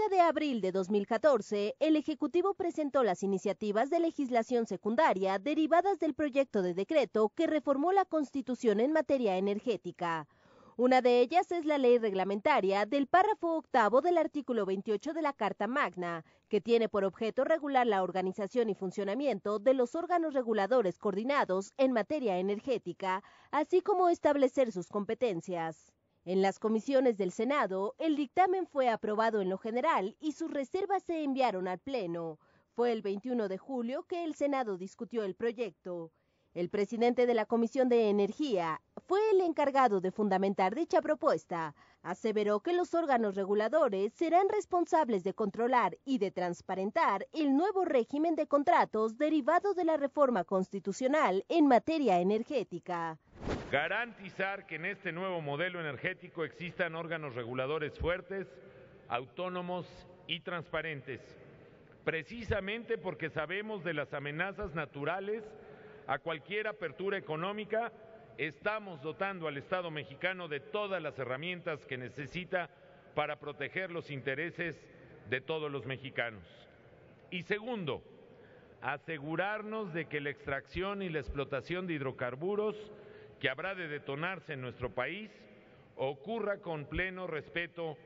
30 de abril de 2014, el Ejecutivo presentó las iniciativas de legislación secundaria derivadas del proyecto de decreto que reformó la Constitución en materia energética. Una de ellas es la ley reglamentaria del párrafo octavo del artículo 28 de la Carta Magna, que tiene por objeto regular la organización y funcionamiento de los órganos reguladores coordinados en materia energética, así como establecer sus competencias. En las comisiones del Senado, el dictamen fue aprobado en lo general y sus reservas se enviaron al Pleno. Fue el 21 de julio que el Senado discutió el proyecto. El presidente de la Comisión de Energía fue el encargado de fundamentar dicha propuesta. Aseveró que los órganos reguladores serán responsables de controlar y de transparentar el nuevo régimen de contratos derivado de la reforma constitucional en materia energética. Garantizar que en este nuevo modelo energético existan órganos reguladores fuertes, autónomos y transparentes, precisamente porque sabemos de las amenazas naturales a cualquier apertura económica. Estamos dotando al Estado mexicano de todas las herramientas que necesita para proteger los intereses de todos los mexicanos. Y segundo, asegurarnos de que la extracción y la explotación de hidrocarburos que habrá de detonarse en nuestro país ocurra con pleno respeto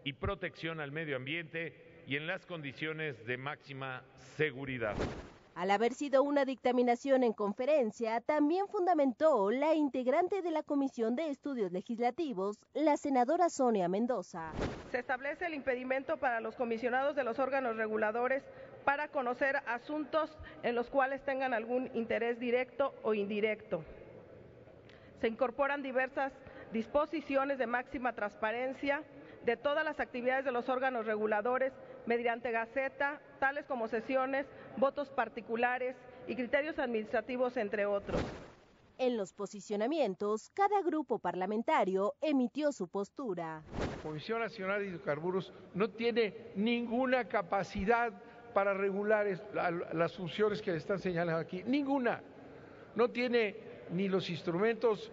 y protección al medio ambiente y en las condiciones de máxima seguridad. Al haber sido una dictaminación en conferencia, también fundamentó la integrante de la Comisión de Estudios Legislativos, la senadora Sonia Mendoza. Se establece el impedimento para los comisionados de los órganos reguladores para conocer asuntos en los cuales tengan algún interés directo o indirecto. Se incorporan diversas disposiciones de máxima transparencia de todas las actividades de los órganos reguladores mediante gaceta, tales como sesiones, votos particulares y criterios administrativos, entre otros. En los posicionamientos, cada grupo parlamentario emitió su postura. La Comisión Nacional de Hidrocarburos no tiene ninguna capacidad para regular las funciones que le están señalando aquí, ninguna. No tiene ni los instrumentos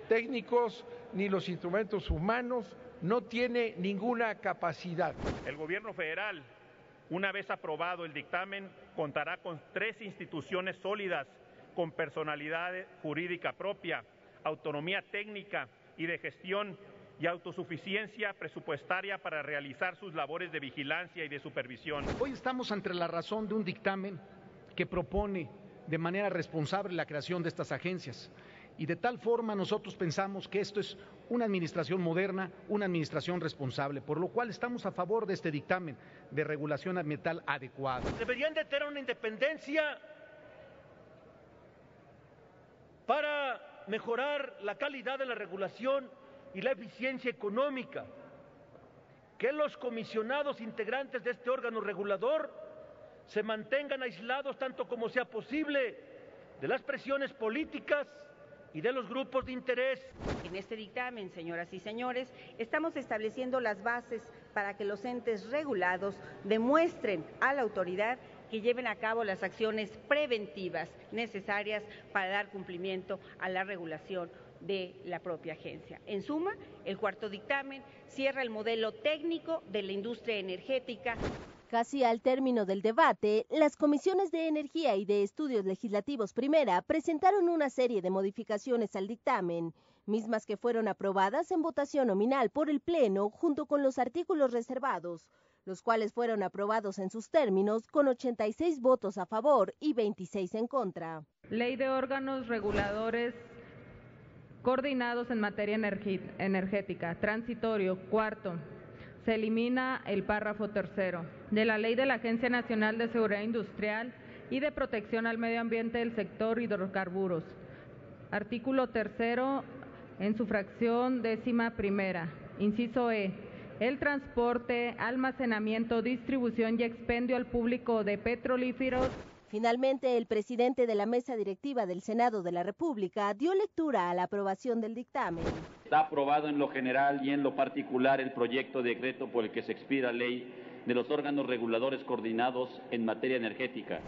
técnicos, ni los instrumentos humanos, no tiene ninguna capacidad. El gobierno federal, una vez aprobado el dictamen, contará con 3 instituciones sólidas, con personalidad jurídica propia, autonomía técnica y de gestión y autosuficiencia presupuestaria para realizar sus labores de vigilancia y de supervisión. Hoy estamos ante la razón de un dictamen que propone de manera responsable la creación de estas agencias. Y de tal forma nosotros pensamos que esto es una administración moderna, una administración responsable, por lo cual estamos a favor de este dictamen de regulación ambiental adecuada. Deberían de tener una independencia para mejorar la calidad de la regulación y la eficiencia económica. Que los comisionados integrantes de este órgano regulador se mantengan aislados tanto como sea posible de las presiones políticas y de los grupos de interés. En este dictamen, señoras y señores, estamos estableciendo las bases para que los entes regulados demuestren a la autoridad que lleven a cabo las acciones preventivas necesarias para dar cumplimiento a la regulación de la propia agencia. En suma, el cuarto dictamen cierra el modelo técnico de la industria energética. Casi al término del debate, las comisiones de Energía y de Estudios Legislativos Primera presentaron una serie de modificaciones al dictamen, mismas que fueron aprobadas en votación nominal por el Pleno junto con los artículos reservados, los cuales fueron aprobados en sus términos con 86 votos a favor y 26 en contra. Ley de órganos reguladores coordinados en materia energética, transitorio, cuarto. Se elimina el párrafo tercero de la Ley de la Agencia Nacional de Seguridad Industrial y de Protección al Medio Ambiente del sector hidrocarburos. Artículo tercero en su fracción 11ª, inciso E. El transporte, almacenamiento, distribución y expendio al público de petrolíferos. Finalmente, el presidente de la mesa directiva del Senado de la República dio lectura a la aprobación del dictamen. Está aprobado en lo general y en lo particular el proyecto de decreto por el que se expida ley de los órganos reguladores coordinados en materia energética.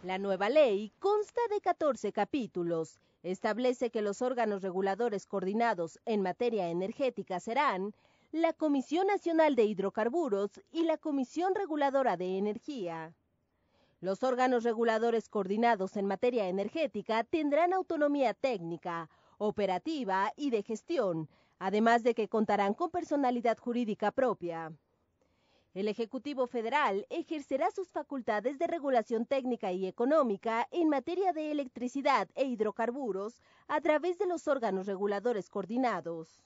La nueva ley consta de 14 capítulos. Establece que los órganos reguladores coordinados en materia energética serán la Comisión Nacional de Hidrocarburos y la Comisión Reguladora de Energía. Los órganos reguladores coordinados en materia energética tendrán autonomía técnica, operativa y de gestión, además de que contarán con personalidad jurídica propia. El Ejecutivo Federal ejercerá sus facultades de regulación técnica y económica en materia de electricidad e hidrocarburos a través de los órganos reguladores coordinados.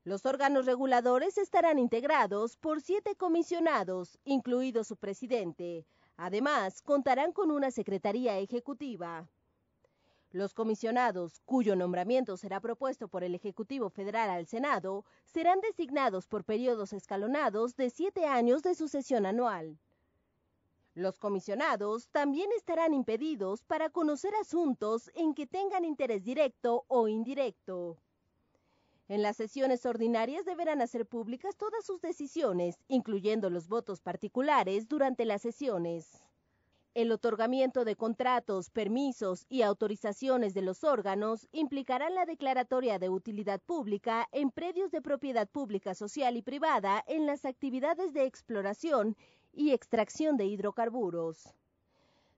Los órganos reguladores estarán integrados por 7 comisionados, incluido su presidente. Además, contarán con una secretaría ejecutiva. Los comisionados, cuyo nombramiento será propuesto por el Ejecutivo Federal al Senado, serán designados por periodos escalonados de 7 años de sucesión anual. Los comisionados también estarán impedidos para conocer asuntos en que tengan interés directo o indirecto. En las sesiones ordinarias deberán hacer públicas todas sus decisiones, incluyendo los votos particulares durante las sesiones. El otorgamiento de contratos, permisos y autorizaciones de los órganos implicarán la declaratoria de utilidad pública en predios de propiedad pública social y privada en las actividades de exploración y extracción de hidrocarburos.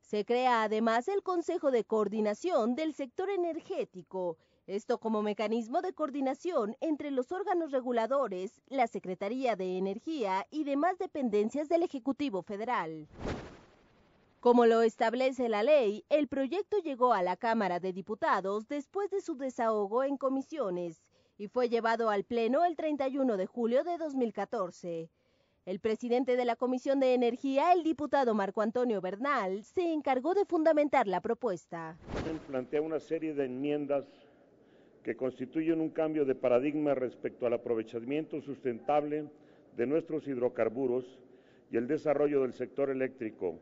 Se crea además el Consejo de Coordinación del Sector Energético, esto como mecanismo de coordinación entre los órganos reguladores, la Secretaría de Energía y demás dependencias del Ejecutivo Federal. Como lo establece la ley, el proyecto llegó a la Cámara de Diputados después de su desahogo en comisiones y fue llevado al Pleno el 31 de julio de 2014. El presidente de la Comisión de Energía, el diputado Marco Antonio Bernal, se encargó de fundamentar la propuesta. Plantea una serie de enmiendas que constituyen un cambio de paradigma respecto al aprovechamiento sustentable de nuestros hidrocarburos y el desarrollo del sector eléctrico,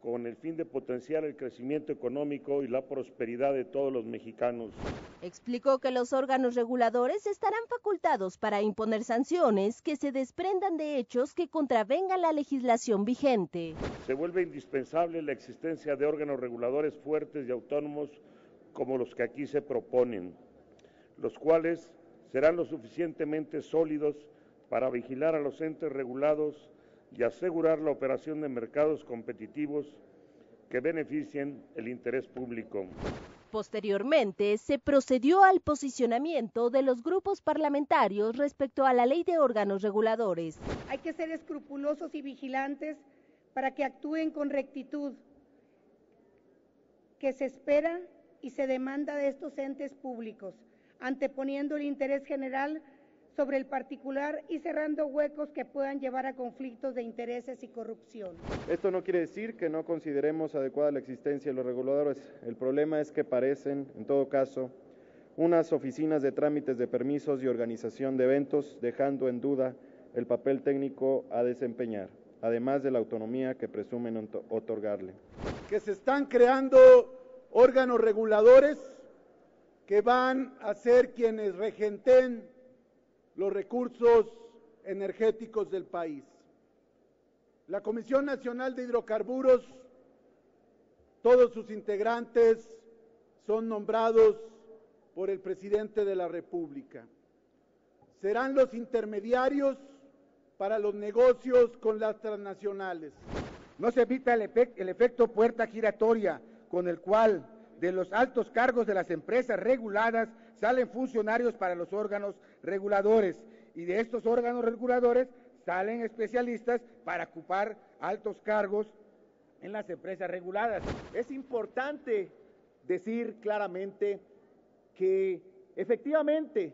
con el fin de potenciar el crecimiento económico y la prosperidad de todos los mexicanos. Explicó que los órganos reguladores estarán facultados para imponer sanciones que se desprendan de hechos que contravengan la legislación vigente. Se vuelve indispensable la existencia de órganos reguladores fuertes y autónomos como los que aquí se proponen, los cuales serán lo suficientemente sólidos para vigilar a los entes regulados y asegurar la operación de mercados competitivos que beneficien el interés público. Posteriormente, se procedió al posicionamiento de los grupos parlamentarios respecto a la ley de órganos reguladores. Hay que ser escrupulosos y vigilantes para que actúen con rectitud, que se espera y se demanda de estos entes públicos, anteponiendo el interés general sobre el particular y cerrando huecos que puedan llevar a conflictos de intereses y corrupción. Esto no quiere decir que no consideremos adecuada la existencia de los reguladores. El problema es que parecen, en todo caso, unas oficinas de trámites de permisos y organización de eventos, dejando en duda el papel técnico a desempeñar, además de la autonomía que presumen otorgarle. Que se están creando órganos reguladores que van a ser quienes regenten los recursos energéticos del país. La Comisión Nacional de Hidrocarburos, todos sus integrantes son nombrados por el presidente de la República. Serán los intermediarios para los negocios con las transnacionales. No se evita el efecto puerta giratoria, con el cual de los altos cargos de las empresas reguladas salen funcionarios para los órganos reguladores y de estos órganos reguladores salen especialistas para ocupar altos cargos en las empresas reguladas. Es importante decir claramente que efectivamente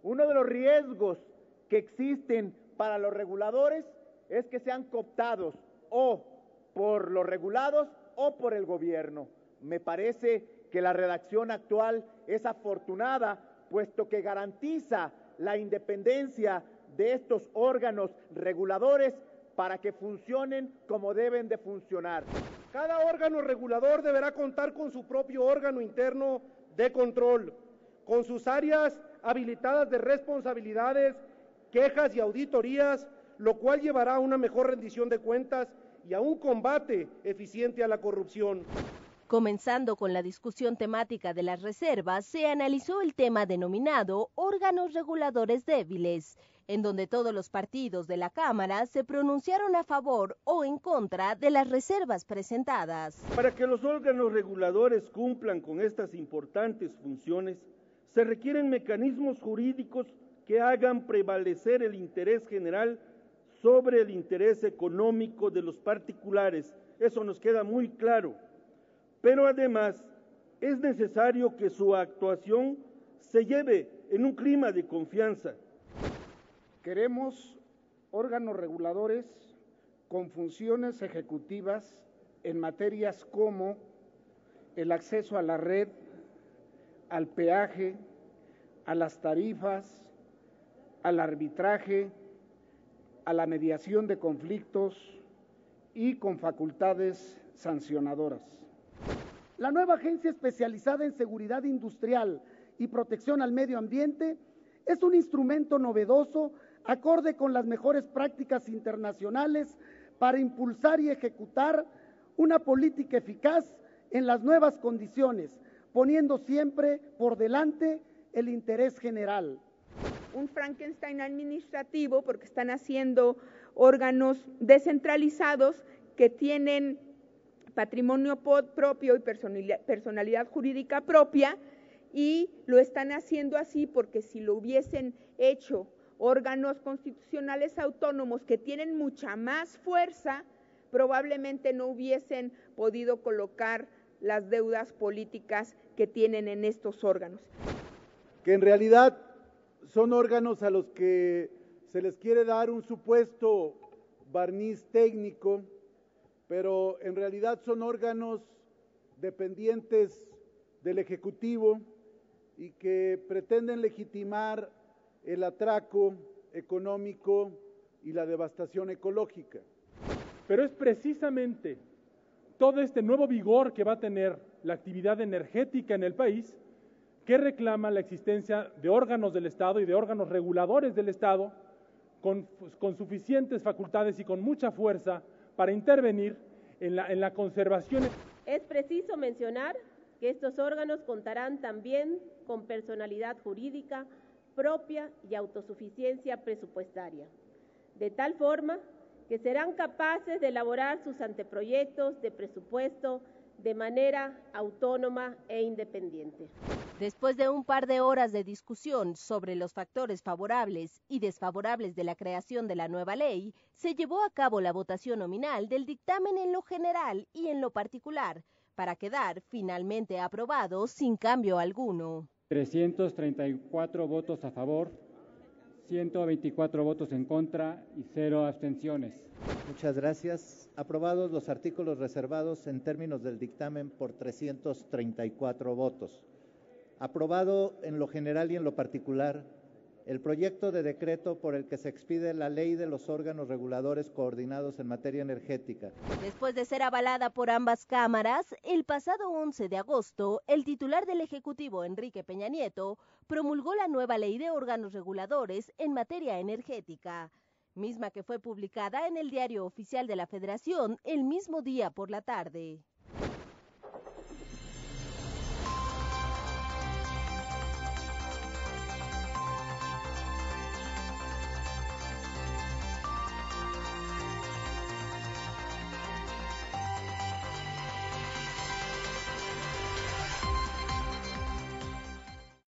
uno de los riesgos que existen para los reguladores es que sean cooptados o por los regulados o por el gobierno. Me parece que la redacción actual es afortunada, puesto que garantiza la independencia de estos órganos reguladores para que funcionen como deben de funcionar. Cada órgano regulador deberá contar con su propio órgano interno de control, con sus áreas habilitadas de responsabilidades, quejas y auditorías, lo cual llevará a una mejor rendición de cuentas y a un combate eficiente a la corrupción. Comenzando con la discusión temática de las reservas, se analizó el tema denominado órganos reguladores débiles, en donde todos los partidos de la Cámara se pronunciaron a favor o en contra de las reservas presentadas. Para que los órganos reguladores cumplan con estas importantes funciones, se requieren mecanismos jurídicos que hagan prevalecer el interés general sobre el interés económico de los particulares. Eso nos queda muy claro. Pero además es necesario que su actuación se lleve en un clima de confianza. Queremos órganos reguladores con funciones ejecutivas en materias como el acceso a la red, al peaje, a las tarifas, al arbitraje, a la mediación de conflictos y con facultades sancionadoras. La nueva agencia especializada en seguridad industrial y protección al medio ambiente es un instrumento novedoso acorde con las mejores prácticas internacionales para impulsar y ejecutar una política eficaz en las nuevas condiciones, poniendo siempre por delante el interés general. Un Frankenstein administrativo porque están haciendo órganos descentralizados que tienen patrimonio propio y personalidad jurídica propia, y lo están haciendo así porque si lo hubiesen hecho órganos constitucionales autónomos que tienen mucha más fuerza, probablemente no hubiesen podido colocar las deudas políticas que tienen en estos órganos. Que en realidad son órganos a los que se les quiere dar un supuesto barniz técnico, pero en realidad son órganos dependientes del Ejecutivo y que pretenden legitimar el atraco económico y la devastación ecológica. Pero es precisamente todo este nuevo vigor que va a tener la actividad energética en el país que reclama la existencia de órganos del Estado y de órganos reguladores del Estado con suficientes facultades y con mucha fuerza para intervenir en la conservación. Es preciso mencionar que estos órganos contarán también con personalidad jurídica propia y autosuficiencia presupuestaria, de tal forma que serán capaces de elaborar sus anteproyectos de presupuesto de manera autónoma e independiente. Después de un par de horas de discusión sobre los factores favorables y desfavorables de la creación de la nueva ley, se llevó a cabo la votación nominal del dictamen en lo general y en lo particular, para quedar finalmente aprobado sin cambio alguno. 334 votos a favor, 124 votos en contra y 0 abstenciones. Muchas gracias. Aprobados los artículos reservados en términos del dictamen por 334 votos. Aprobado en lo general y en lo particular el proyecto de decreto por el que se expide la ley de los órganos reguladores coordinados en materia energética. Después de ser avalada por ambas cámaras, el pasado 11 de agosto, el titular del Ejecutivo, Enrique Peña Nieto, promulgó la nueva ley de órganos reguladores en materia energética, misma que fue publicada en el Diario Oficial de la Federación el mismo día por la tarde.